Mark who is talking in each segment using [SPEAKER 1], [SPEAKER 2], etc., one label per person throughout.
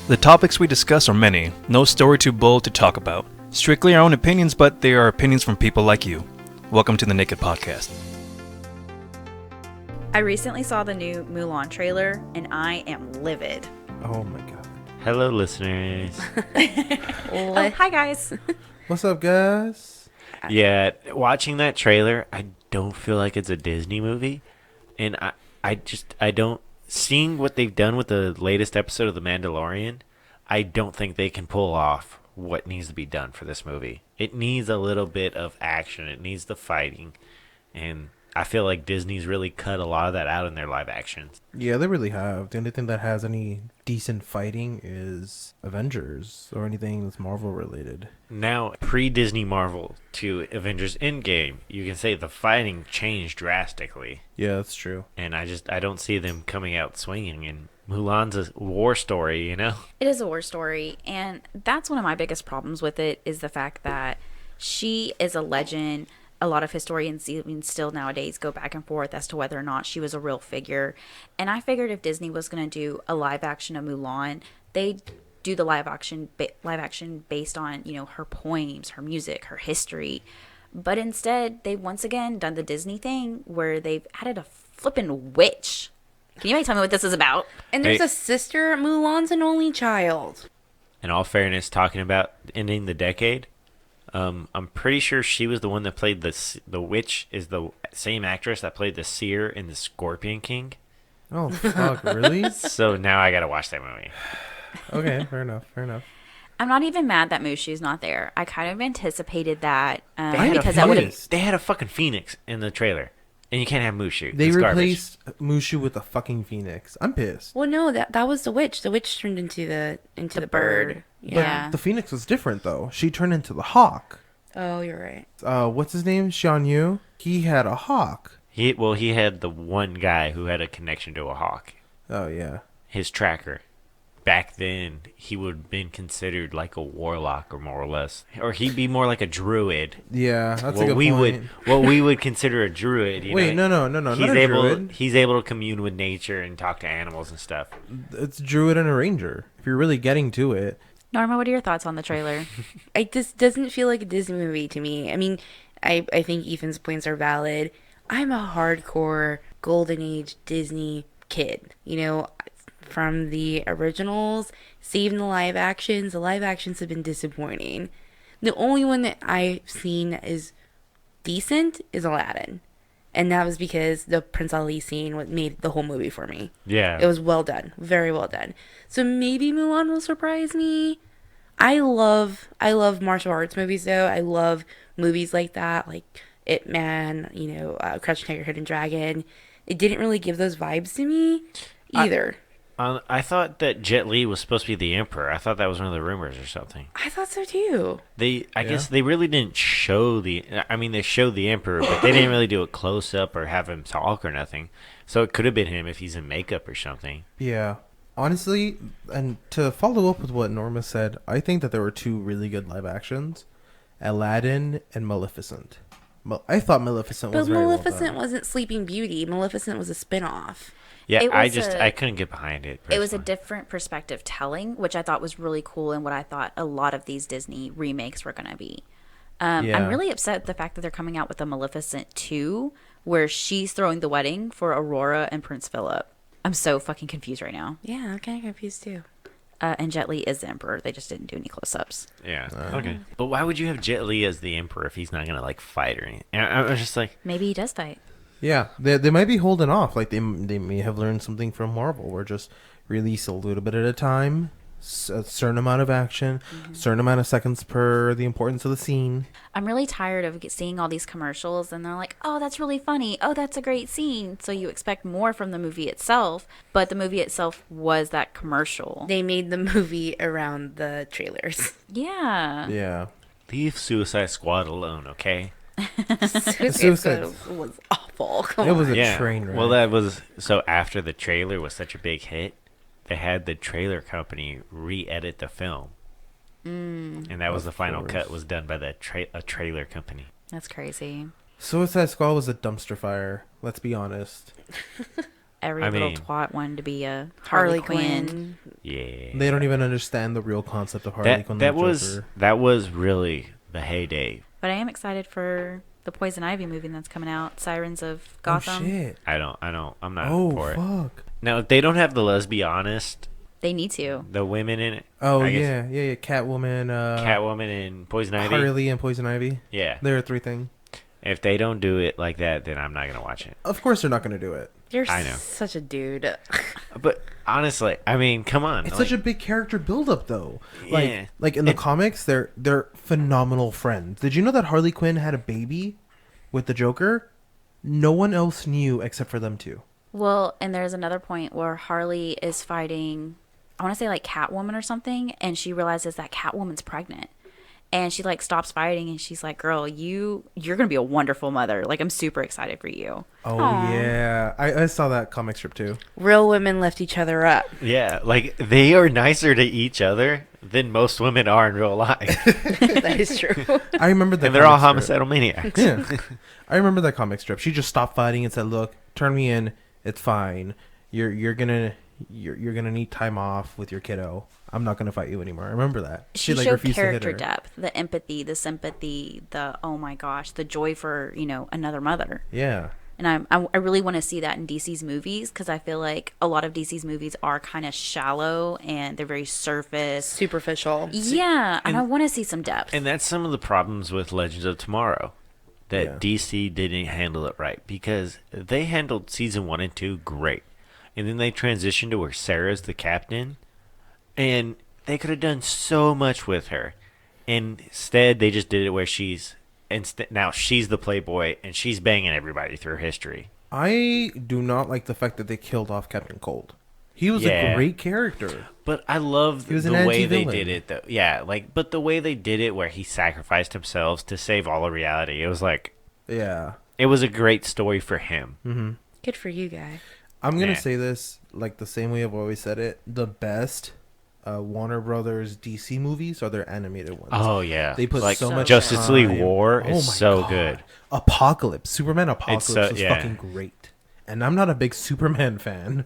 [SPEAKER 1] The topics we discuss are many, no story too bold to talk about. Strictly our own opinions, but they are opinions from people like you. Welcome to the NAKE'd podcast.
[SPEAKER 2] I recently saw the new Mulan trailer, and I am livid.
[SPEAKER 3] Oh my god.
[SPEAKER 4] Hello, listeners.
[SPEAKER 2] Oh, hi, guys.
[SPEAKER 3] What's up, guys?
[SPEAKER 4] Yeah, watching that trailer, I don't feel like it's a Disney movie. And I don't... Seeing what they've done with the latest episode of The Mandalorian, I don't think they can pull off what needs to be done for this movie. It needs a little bit of action. It needs the fighting. And I feel like Disney's really cut a lot of that out in their live actions.
[SPEAKER 3] Yeah, they really have. The only thing that has any decent fighting is Avengers or anything that's Marvel related.
[SPEAKER 4] Now, pre-Disney Marvel to Avengers Endgame, you can say the fighting changed drastically.
[SPEAKER 3] Yeah, that's true.
[SPEAKER 4] And I don't see them coming out swinging. And Mulan's a war story, you know?
[SPEAKER 2] It is a war story, and that's one of my biggest problems with it is the fact that she is a legend. A lot of historians even still nowadays go back and forth as to whether or not she was a real figure. And I figured if Disney was going to do a live action of Mulan, they'd do the live action based on, you know, her poems, her music, her history. But instead, they've once again done the Disney thing where they've added a flippin' witch. Can you tell me what this is about?
[SPEAKER 5] And there's a sister. Mulan's an only child.
[SPEAKER 4] In all fairness, talking about ending the decade, I'm pretty sure she was the one that played the witch is the same actress that played the seer in the Scorpion King.
[SPEAKER 3] Oh, fuck, really?
[SPEAKER 4] So now I gotta watch that movie.
[SPEAKER 3] Okay, fair enough.
[SPEAKER 2] I'm not even mad that Mushu's not there. I kind of anticipated that
[SPEAKER 4] They
[SPEAKER 2] because that would have.
[SPEAKER 4] They had a fucking phoenix in the trailer, and you can't have Mushu.
[SPEAKER 3] They
[SPEAKER 4] It's
[SPEAKER 3] replaced Mushu with a fucking phoenix. I'm pissed.
[SPEAKER 5] Well, no, that was the witch. The witch turned into the bird.
[SPEAKER 2] Yeah.
[SPEAKER 3] But the phoenix was different, though. She turned into the hawk.
[SPEAKER 5] Oh, you're right.
[SPEAKER 3] What's his name? Xian Yu? He had a hawk.
[SPEAKER 4] He had the one guy who had a connection to a hawk.
[SPEAKER 3] Oh, yeah.
[SPEAKER 4] His tracker. Back then, he would have been considered like a warlock, or more or less, or he'd be more like a druid.
[SPEAKER 3] Yeah, that's a good point.
[SPEAKER 4] What we would consider a druid.
[SPEAKER 3] Wait, no,
[SPEAKER 4] He's
[SPEAKER 3] not a
[SPEAKER 4] able.
[SPEAKER 3] druid.
[SPEAKER 4] He's able to commune with nature and talk to animals and stuff.
[SPEAKER 3] It's a druid and a ranger, if you're really getting to it.
[SPEAKER 2] Norma, what are your thoughts on the trailer?
[SPEAKER 5] This doesn't feel like a Disney movie to me. I mean, I think Ethan's points are valid. I'm a hardcore Golden Age Disney kid. You know, from the originals, saving the live actions have been disappointing. The only one that I've seen that is decent is Aladdin. And that was because the Prince Ali scene made the whole movie for me.
[SPEAKER 4] Yeah.
[SPEAKER 5] It was well done. Very well done. So maybe Mulan will surprise me. I love martial arts movies, though. I love movies like that, like Ip Man, you know, Crouching Tiger, Hidden Dragon. It didn't really give those vibes to me either.
[SPEAKER 4] I thought that Jet Li was supposed to be the Emperor. I thought that was one of the rumors or something.
[SPEAKER 5] I thought so, too.
[SPEAKER 4] I guess they really didn't show they showed the Emperor, but they didn't really do a close-up or have him talk or nothing. So it could have been him if he's in makeup or something.
[SPEAKER 3] Yeah. Honestly, and to follow up with what Norma said, I think that there were two really good live actions, Aladdin and Maleficent. I thought Maleficent was very
[SPEAKER 5] Maleficent
[SPEAKER 3] well done.
[SPEAKER 5] wasn't Sleeping Beauty. Maleficent was a spin-off.
[SPEAKER 4] Yeah, I couldn't get behind it.
[SPEAKER 2] It was a
[SPEAKER 4] personally.
[SPEAKER 2] different perspective telling, which I thought was really cool and what I thought a lot of these Disney remakes were going to be.
[SPEAKER 3] Yeah.
[SPEAKER 2] I'm really upset at the fact that they're coming out with a Maleficent 2 where she's throwing the wedding for Aurora and Prince Philip. I'm so fucking confused right now.
[SPEAKER 5] Yeah, I'm kind of confused, too.
[SPEAKER 2] And Jet Li is the Emperor. They just didn't do any close-ups.
[SPEAKER 4] Yeah. Okay. But why would you have Jet Li as the Emperor if he's not gonna like fight or anything? And I was just like,
[SPEAKER 2] Maybe he does fight.
[SPEAKER 3] Yeah, they might be holding off. Like they may have learned something from Marvel, or just release a little bit at a time, a certain amount of action, certain amount of seconds per the importance of the scene.
[SPEAKER 2] I'm really tired of seeing all these commercials and they're like, oh, that's really funny. Oh, that's a great scene. So you expect more from the movie itself, but the movie itself was that commercial.
[SPEAKER 5] They made the movie around the trailers.
[SPEAKER 2] Yeah.
[SPEAKER 3] Yeah.
[SPEAKER 4] leave Suicide Squad alone, okay?
[SPEAKER 5] Suicide was awful. Come
[SPEAKER 3] It was
[SPEAKER 5] on.
[SPEAKER 3] a train wreck.
[SPEAKER 4] Well, that was so. After the trailer was such a big hit, they had the trailer company re-edit the film, and that was the final cut. Was done by the a trailer company.
[SPEAKER 2] That's crazy.
[SPEAKER 3] Suicide Squad was a dumpster fire. Let's be honest.
[SPEAKER 2] Every
[SPEAKER 4] I
[SPEAKER 2] little
[SPEAKER 4] mean-
[SPEAKER 2] twat wanted to be a
[SPEAKER 5] Harley
[SPEAKER 2] Quinn.
[SPEAKER 5] Quinn.
[SPEAKER 4] Yeah.
[SPEAKER 3] They don't even understand the real concept of Harley Quinn. and the Joker.
[SPEAKER 4] That was really the heyday.
[SPEAKER 2] But I am excited for the Poison Ivy movie that's coming out, Sirens of Gotham.
[SPEAKER 3] Oh shit!
[SPEAKER 4] I'm not
[SPEAKER 3] Oh
[SPEAKER 4] for it.
[SPEAKER 3] fuck!
[SPEAKER 4] Now, if they don't have the Let's Be Honest,
[SPEAKER 2] They need to.
[SPEAKER 4] the women in it.
[SPEAKER 3] Oh
[SPEAKER 4] I guess
[SPEAKER 3] yeah. Catwoman,
[SPEAKER 4] Catwoman and Poison Ivy.
[SPEAKER 3] Harley and Poison Ivy.
[SPEAKER 4] Yeah.
[SPEAKER 3] They're a 3 thing.
[SPEAKER 4] If they don't do it like that, then I'm not gonna watch it.
[SPEAKER 3] Of course, they're not going to do it.
[SPEAKER 5] You're
[SPEAKER 4] I know.
[SPEAKER 5] such a dude.
[SPEAKER 4] But honestly, I mean, come on.
[SPEAKER 3] It's
[SPEAKER 4] like,
[SPEAKER 3] such a big character build-up, though.
[SPEAKER 4] Yeah.
[SPEAKER 3] Like in the comics, they're phenomenal friends. Did you know that Harley Quinn had a baby with the Joker? No one else knew except for them two.
[SPEAKER 2] Well, and there's another point where Harley is fighting, I want to say like Catwoman or something, and she realizes that Catwoman's pregnant. And she like stops fighting and she's like, "Girl, you're going to be a wonderful mother. Like, I'm super excited for you."
[SPEAKER 3] Oh
[SPEAKER 5] Aw.
[SPEAKER 3] yeah, I saw that comic strip too.
[SPEAKER 5] Real women lift each other up.
[SPEAKER 4] Yeah, like they are nicer to each other than most women are in real life.
[SPEAKER 5] That is true.
[SPEAKER 3] I remember that.
[SPEAKER 4] And they're all
[SPEAKER 3] comic strip.
[SPEAKER 4] homicidal maniacs.
[SPEAKER 3] Yeah, I remember that comic strip. She just stopped fighting and said, "Look, turn me in. It's fine. You're gonna need time off with your kiddo. I'm not gonna fight you anymore." I remember that.
[SPEAKER 2] She
[SPEAKER 3] like
[SPEAKER 2] showed
[SPEAKER 3] refused to hit
[SPEAKER 2] character
[SPEAKER 3] her.
[SPEAKER 2] depth, the empathy, the sympathy, the oh my gosh, the joy for, another mother.
[SPEAKER 3] Yeah.
[SPEAKER 2] And I really want to see that in DC's movies, because I feel like a lot of DC's movies are kind of shallow and they're very surface.
[SPEAKER 5] Superficial.
[SPEAKER 2] Yeah, and I want to see some depth.
[SPEAKER 4] And that's some of the problems with Legends of Tomorrow. That
[SPEAKER 3] Yeah.
[SPEAKER 4] DC didn't handle it right. Because they handled season 1 and 2 great. And then they transitioned to where Sarah's the captain. And they could have done so much with her. Instead, they just did it where now she's the playboy and she's banging everybody through history.
[SPEAKER 3] I do not like the fact that they killed off Captain Cold. He was a
[SPEAKER 4] Yeah.
[SPEAKER 3] great character.
[SPEAKER 4] But I love
[SPEAKER 3] He was
[SPEAKER 4] the
[SPEAKER 3] an
[SPEAKER 4] way they
[SPEAKER 3] anti-villain.
[SPEAKER 4] did it, though. Yeah, but the way they did it, where he sacrificed himself to save all of reality, it was like,
[SPEAKER 3] Yeah.
[SPEAKER 4] it was a great story for him.
[SPEAKER 5] Good for you, guy.
[SPEAKER 3] I'm gonna
[SPEAKER 4] Yeah.
[SPEAKER 3] say this like the same way I've always said it. The best Warner Brothers DC movies are their animated ones.
[SPEAKER 4] Oh yeah,
[SPEAKER 3] They put
[SPEAKER 4] like
[SPEAKER 3] so much
[SPEAKER 4] Justice
[SPEAKER 3] time.
[SPEAKER 4] League War
[SPEAKER 3] Oh
[SPEAKER 4] is
[SPEAKER 3] my
[SPEAKER 4] so
[SPEAKER 3] God.
[SPEAKER 4] good.
[SPEAKER 3] Apocalypse, Superman Apocalypse
[SPEAKER 4] so-
[SPEAKER 3] was
[SPEAKER 4] yeah.
[SPEAKER 3] fucking great. And I'm not a big Superman fan.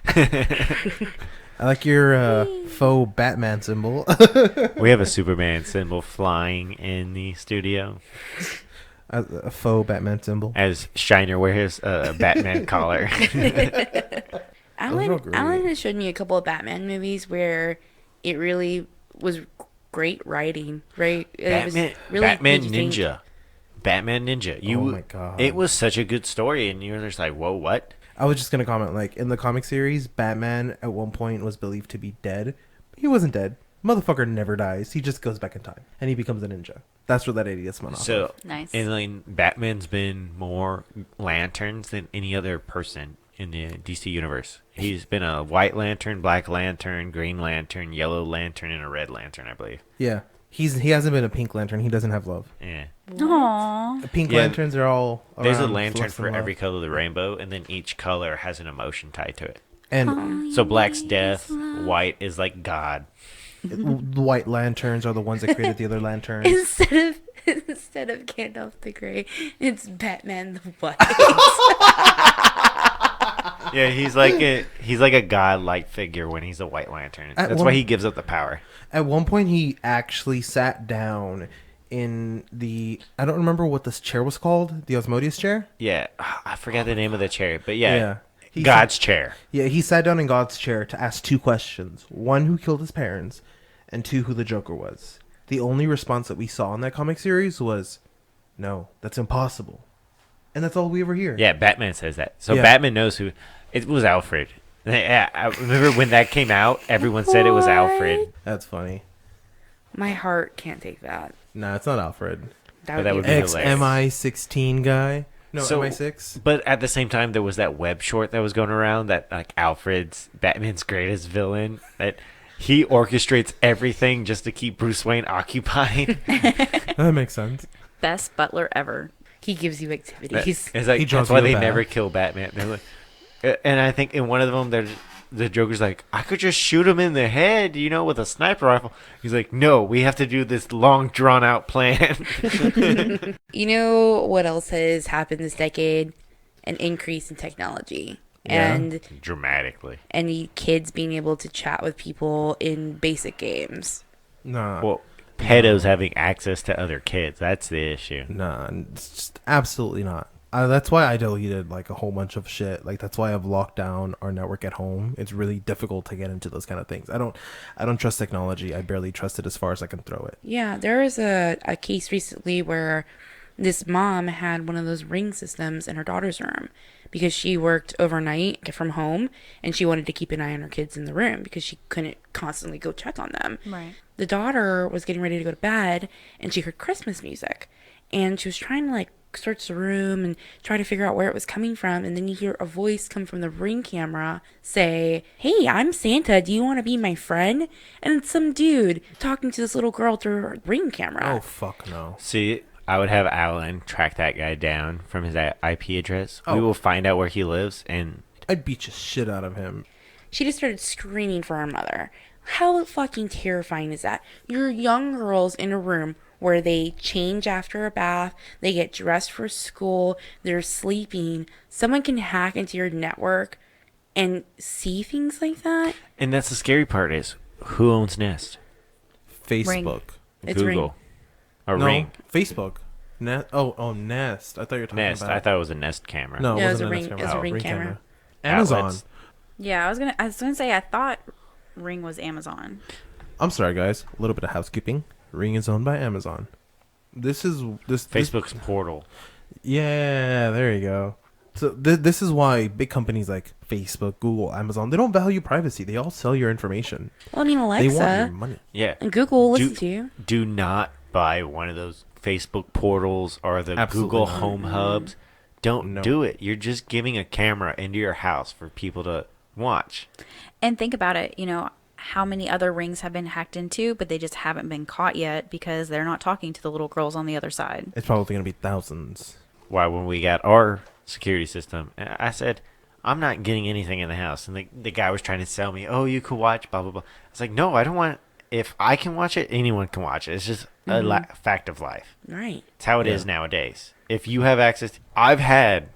[SPEAKER 3] I like your faux Batman symbol.
[SPEAKER 4] We have a Superman symbol flying in the studio
[SPEAKER 3] A faux Batman symbol.
[SPEAKER 4] as Shiner wears a Batman collar.
[SPEAKER 5] Alan,
[SPEAKER 3] are great.
[SPEAKER 5] Alan has showed me a couple of Batman movies where it really was great writing, right? It was
[SPEAKER 4] Batman
[SPEAKER 5] made you think.
[SPEAKER 4] Ninja. Batman Ninja.
[SPEAKER 3] Oh my God.
[SPEAKER 4] It was such a good story, and you're just like, whoa, what?
[SPEAKER 3] I was just gonna comment, like, in the comic series, Batman at one point was believed to be dead. He wasn't dead. Motherfucker never dies. He just goes back in time. And he becomes a ninja. That's what that idiot spun off
[SPEAKER 4] So
[SPEAKER 3] of.
[SPEAKER 2] Nice.
[SPEAKER 4] And then Batman's been more lanterns than any other person in the DC universe. He's been a White Lantern, Black Lantern, Green Lantern, Yellow Lantern, and a Red Lantern, I believe.
[SPEAKER 3] Yeah. He hasn't been a Pink Lantern. He doesn't have love.
[SPEAKER 4] Yeah.
[SPEAKER 2] Aww.
[SPEAKER 3] The Pink
[SPEAKER 4] Yeah,
[SPEAKER 3] Lanterns are all
[SPEAKER 4] There's a
[SPEAKER 3] around
[SPEAKER 4] lantern
[SPEAKER 3] lust
[SPEAKER 4] for
[SPEAKER 3] and love.
[SPEAKER 4] every color of the rainbow, and then each color has an emotion tied to it.
[SPEAKER 3] And
[SPEAKER 4] So Black's death, White is like God.
[SPEAKER 3] the White Lanterns are the ones that created the other lanterns.
[SPEAKER 5] Instead of Gandalf the Grey, it's Batman the White.
[SPEAKER 4] Yeah, he's like a god-like figure when he's a White Lantern.
[SPEAKER 3] At
[SPEAKER 4] That's
[SPEAKER 3] one-
[SPEAKER 4] why he gives up the power.
[SPEAKER 3] At one point, he actually sat down in the... I don't remember what this chair was called. The Osmodeus chair?
[SPEAKER 4] Yeah, I forgot the name of the chair, but yeah,
[SPEAKER 3] He
[SPEAKER 4] God's chair.
[SPEAKER 3] Yeah, he sat down in God's chair to ask 2 questions. 1, who killed his parents, and 2, who the Joker was. The only response that we saw in that comic series was, no, that's impossible. And that's all we ever hear.
[SPEAKER 4] Yeah, Batman says that. So
[SPEAKER 3] Yeah.
[SPEAKER 4] Batman knows who. It was Alfred. Yeah, I remember when that came out, everyone said it was Alfred.
[SPEAKER 3] That's funny.
[SPEAKER 5] My heart can't take that.
[SPEAKER 3] Nah, it's not Alfred.
[SPEAKER 4] But that would be
[SPEAKER 3] Ex
[SPEAKER 4] hilarious.
[SPEAKER 3] MI16 guy. No,
[SPEAKER 4] So-
[SPEAKER 3] MI6.
[SPEAKER 4] But at the same time, there was that web short that was going around that like Alfred's Batman's greatest villain, that he orchestrates everything just to keep Bruce Wayne occupied.
[SPEAKER 3] That makes sense.
[SPEAKER 2] Best butler ever.
[SPEAKER 5] He gives you activities.
[SPEAKER 4] It's like
[SPEAKER 3] He draws
[SPEAKER 4] that's why
[SPEAKER 3] you a
[SPEAKER 4] they
[SPEAKER 3] bath.
[SPEAKER 4] never kill Batman. They're like, and I think in one of them, the Joker's like, I could just shoot him in the head, with a sniper rifle. He's like, no, we have to do this long, drawn out plan.
[SPEAKER 5] You know what else has happened this decade? An increase in technology.
[SPEAKER 3] Yeah.
[SPEAKER 5] and
[SPEAKER 4] Dramatically.
[SPEAKER 5] kids being able to chat with people in basic games.
[SPEAKER 3] Nah.
[SPEAKER 4] Well, pedos having access to other kids. That's the issue.
[SPEAKER 3] Nah, it's just absolutely not. That's why I deleted like a whole bunch of shit. Like that's why I've locked down our network at home. It's really difficult to get into those kind of things. I don't trust technology. I barely trust it as far as I can throw it.
[SPEAKER 5] Yeah, there was a case recently where this mom had one of those Ring systems in her daughter's room because she worked overnight from home and she wanted to keep an eye on her kids in the room because she couldn't constantly go check on them.
[SPEAKER 2] Right.
[SPEAKER 5] The daughter was getting ready to go to bed and she heard Christmas music and she was trying to like search the room and try to figure out where it was coming from, and then you hear a voice come from the Ring camera say, "Hey, I'm Santa, do you want to be my friend?" And it's some dude talking to this little girl through her Ring camera.
[SPEAKER 3] Oh fuck no.
[SPEAKER 4] See, I would have Alan track that guy down from his IP address. We
[SPEAKER 3] Oh.
[SPEAKER 4] will find out where he lives, and
[SPEAKER 3] I'd beat the shit out of him.
[SPEAKER 5] She just started screaming for her mother. How fucking terrifying is that? You're young girls in a room where they change after a bath, they get dressed for school, they're sleeping. Someone can hack into your network and see things like that?
[SPEAKER 4] that's the scary part is, who owns Nest?
[SPEAKER 3] Facebook.
[SPEAKER 5] It's
[SPEAKER 4] Google. Or
[SPEAKER 3] No,
[SPEAKER 4] Ring.
[SPEAKER 3] Facebook. Nest. I thought you were talking
[SPEAKER 4] Nest.
[SPEAKER 3] about
[SPEAKER 4] I thought it was a Nest camera.
[SPEAKER 3] No,
[SPEAKER 5] No, it was
[SPEAKER 3] wasn't
[SPEAKER 5] a
[SPEAKER 3] Nest
[SPEAKER 5] Ring-
[SPEAKER 3] camera.
[SPEAKER 5] it was a
[SPEAKER 3] Oh,
[SPEAKER 5] Ring camera.
[SPEAKER 3] Amazon.
[SPEAKER 4] Outlets.
[SPEAKER 2] Yeah, I was gonna say I thought Ring was Amazon.
[SPEAKER 3] I'm sorry, guys. A little bit of housekeeping. Ring is owned by Amazon. This
[SPEAKER 4] Facebook's portal.
[SPEAKER 3] Yeah, there you go. So this is why big companies like Facebook, Google, Amazon, they don't value privacy. They all sell your information.
[SPEAKER 5] Well, I mean,
[SPEAKER 3] They want your
[SPEAKER 5] Alexa
[SPEAKER 3] money.
[SPEAKER 4] Yeah.
[SPEAKER 5] and Google listen
[SPEAKER 4] Do-
[SPEAKER 5] to you.
[SPEAKER 4] Do not buy one of those Facebook portals or the
[SPEAKER 3] Absolutely
[SPEAKER 4] Google
[SPEAKER 3] not.
[SPEAKER 4] Home Hubs. Don't
[SPEAKER 3] No.
[SPEAKER 4] do it. You're just giving a camera into your house for people to watch.
[SPEAKER 2] And think about it, how many other rings have been hacked into, but they just haven't been caught yet because they're not talking to the little girls on the other side.
[SPEAKER 3] It's probably going to be thousands.
[SPEAKER 4] Why, when we got our security system, I said, I'm not getting anything in the house. And the guy was trying to sell me, oh, you could watch, blah, blah, blah. I was like, no, I don't want, if I can watch it, anyone can watch it. It's just a fact of life.
[SPEAKER 5] Right.
[SPEAKER 4] It's how it is nowadays. If you have access, I've had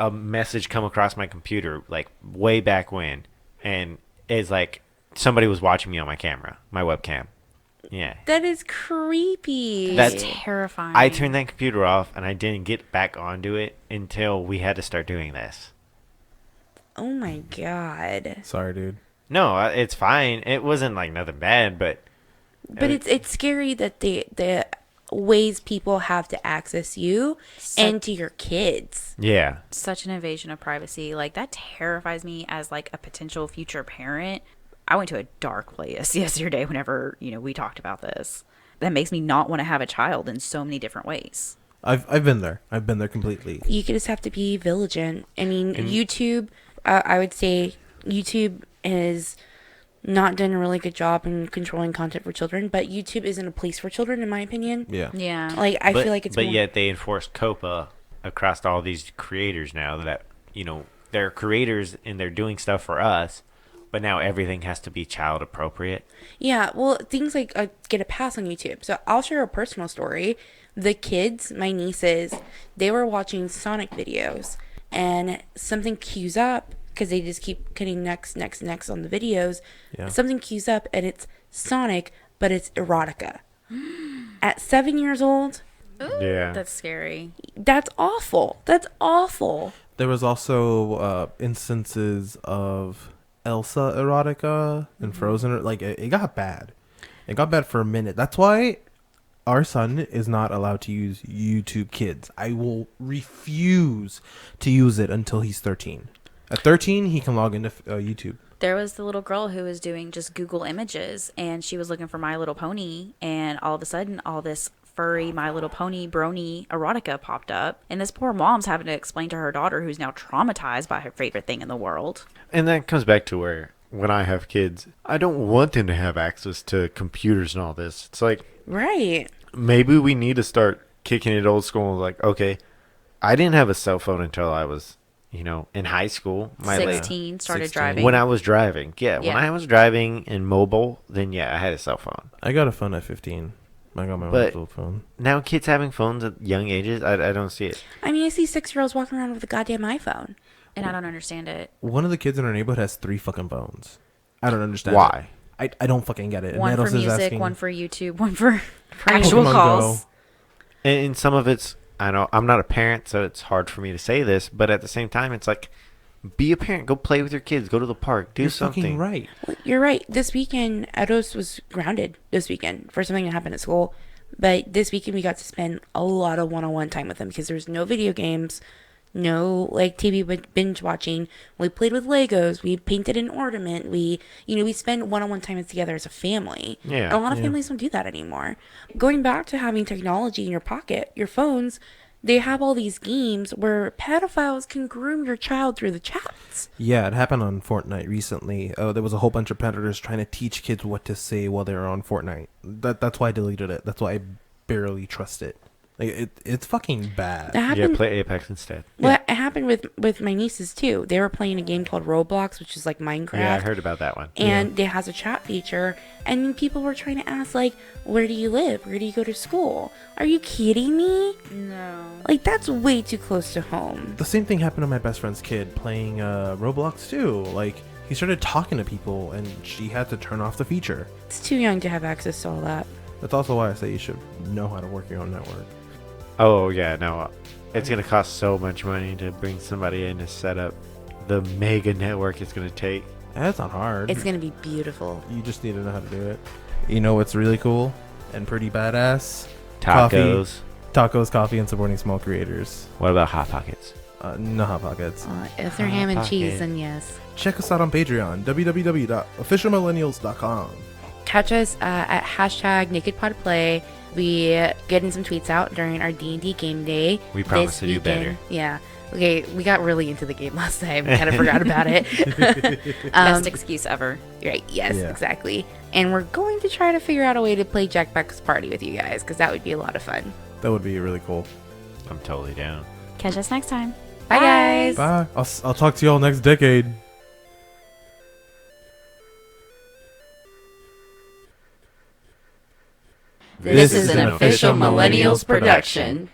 [SPEAKER 4] a message come across my computer, like way back when, and it's like somebody was watching me on my camera, my webcam. Yeah.
[SPEAKER 5] That is creepy.
[SPEAKER 4] That's-
[SPEAKER 2] Terrifying.
[SPEAKER 4] I turned that computer off, and I didn't get back onto it until we had to start doing this.
[SPEAKER 5] Oh my god.
[SPEAKER 3] Sorry, dude.
[SPEAKER 4] No, it's fine. It wasn't like nothing bad, but
[SPEAKER 5] But it's scary that the ways people have to access you and to your kids.
[SPEAKER 4] yeah.
[SPEAKER 2] Such an invasion of privacy. Like, that terrifies me as, like, a potential future parent. I went to a dark place yesterday whenever, we talked about this. That makes me not want to have a child in so many different ways.
[SPEAKER 3] I've been there. I've been there completely.
[SPEAKER 5] You just have to be vigilant. I mean, YouTube, I would say YouTube has not done a really good job in controlling content for children, but YouTube isn't a place for children, in my opinion.
[SPEAKER 3] Yeah.
[SPEAKER 2] Yeah.
[SPEAKER 5] Like, I feel like it's
[SPEAKER 4] But
[SPEAKER 5] more...
[SPEAKER 4] yet they enforce COPA across all these creators now that, they're creators and they're doing stuff for us, but now everything has to be child appropriate.
[SPEAKER 5] Yeah, well, things like get a pass on YouTube. So I'll share a personal story. The kids, my nieces, they were watching Sonic videos, and something queues up because they just keep cutting next on the videos.
[SPEAKER 3] Yeah.
[SPEAKER 5] Something queues up, and it's Sonic, but it's erotica. At 7 years old,
[SPEAKER 4] Yeah.
[SPEAKER 2] That's scary.
[SPEAKER 5] that's awful. That's awful.
[SPEAKER 3] There was also instances of Elsa erotica and Frozen. Like it got bad. It got bad for a minute. That's why our son is not allowed to use YouTube Kids. I will refuse to use it until he's 13. At 13, he can log into YouTube.
[SPEAKER 2] There was the little girl who was doing just Google images, and she was looking for My Little Pony, and all of a sudden, all this furry My Little Pony brony erotica popped up, and this poor mom's having to explain to her daughter, who's now traumatized by her favorite thing in the world.
[SPEAKER 4] And that comes back to where when I have kids, I don't want them to have access to computers and all this. It's like,
[SPEAKER 5] Right.
[SPEAKER 4] maybe we need to start kicking it old school. Like, okay, I didn't have a cell phone until I was, in high school.
[SPEAKER 2] 16, started
[SPEAKER 3] 16.
[SPEAKER 2] driving.
[SPEAKER 4] When I was driving. Yeah, when
[SPEAKER 2] Yeah.
[SPEAKER 4] I was driving and mobile, then yeah, I had a cell phone.
[SPEAKER 3] I got a phone at 15. I got my own
[SPEAKER 4] But-
[SPEAKER 3] little phone.
[SPEAKER 4] Now kids having phones at young ages, I don't see it.
[SPEAKER 5] I mean, I see 6-year-olds walking around with a goddamn iPhone.
[SPEAKER 2] and I don't understand it.
[SPEAKER 3] One of the kids in our neighborhood has 3 fucking phones. I don't understand
[SPEAKER 4] Why?
[SPEAKER 3] I don't fucking get it. And
[SPEAKER 2] One for
[SPEAKER 3] Nettles is
[SPEAKER 2] music,
[SPEAKER 3] asking,
[SPEAKER 2] one for YouTube, one for actual
[SPEAKER 3] Pokemon
[SPEAKER 2] calls.
[SPEAKER 3] Go.
[SPEAKER 4] And some of it's, I know I'm not a parent, so it's hard for me to say this, but at the same time, it's like, be a parent. Go play with your kids. Go to the park. Do
[SPEAKER 3] You're
[SPEAKER 4] something.
[SPEAKER 3] fucking right.
[SPEAKER 5] Well, you're right. This weekend, Edos was grounded this weekend for something that happened at school. But this weekend, we got to spend a lot of one-on-one time with him because there's no video games, no like TV binge watching. We played with Legos. We painted an ornament. We spend one-on-one time together as a family.
[SPEAKER 4] Yeah.
[SPEAKER 5] And a lot of families don't do that anymore. Going back to having technology in your pocket, your phones, they have all these games where pedophiles can groom your child through the chats.
[SPEAKER 3] Yeah, it happened on Fortnite recently. There was a whole bunch of predators trying to teach kids what to say while they were on Fortnite. That's why I deleted it. That's why I barely trust it. Like, it's fucking bad.
[SPEAKER 5] That
[SPEAKER 4] Yeah,
[SPEAKER 5] happened.
[SPEAKER 4] play Apex instead.
[SPEAKER 5] Well, it happened with my nieces too. They were playing a game called Roblox, which is like Minecraft.
[SPEAKER 4] Yeah, I heard about that one.
[SPEAKER 5] And it has a chat feature, and people were trying to ask like, "Where do you live? Where do you go to school? Are you kidding me?
[SPEAKER 2] No.
[SPEAKER 5] Like that's way too close to home."
[SPEAKER 3] The same thing happened to my best friend's kid playing Roblox too. Like, he started talking to people, and she had to turn off the feature.
[SPEAKER 5] It's too young to have access to all that.
[SPEAKER 3] That's also why I say you should know how to work your own network.
[SPEAKER 4] Oh, yeah, no. It's going to cost so much money to bring somebody in to set up the mega network it's going to take.
[SPEAKER 3] That's not hard.
[SPEAKER 5] It's gonna be beautiful.
[SPEAKER 3] You just need to know how to do it. You know what's really cool and pretty badass?
[SPEAKER 4] Tacos.
[SPEAKER 3] Tacos, coffee, and supporting small creators.
[SPEAKER 4] What about Hot Pockets?
[SPEAKER 3] No Hot Pockets.
[SPEAKER 5] If they're
[SPEAKER 4] Hot
[SPEAKER 5] ham and
[SPEAKER 4] Pocket.
[SPEAKER 5] cheese, then yes.
[SPEAKER 3] Check us out on Patreon, www.officialmillennials.com.
[SPEAKER 5] Catch us at hashtag NakedPodPlay. We getting some tweets out during our D&D game day.
[SPEAKER 4] We promise
[SPEAKER 5] this
[SPEAKER 4] to do better.
[SPEAKER 5] weekend. Yeah. Okay, we got really into the game last time. Kind of forgot about it.
[SPEAKER 2] Best excuse ever.
[SPEAKER 5] Right, yes,
[SPEAKER 3] Yeah.
[SPEAKER 5] exactly. And we're going to try to figure out a way to play Jack Buck's Party with you guys, because that would be a lot of fun.
[SPEAKER 3] That would be really cool.
[SPEAKER 4] I'm totally down.
[SPEAKER 2] Catch us next time.
[SPEAKER 5] Bye, guys.
[SPEAKER 3] Bye. I'll talk to y'all next decade.
[SPEAKER 2] This is an official Millennials production.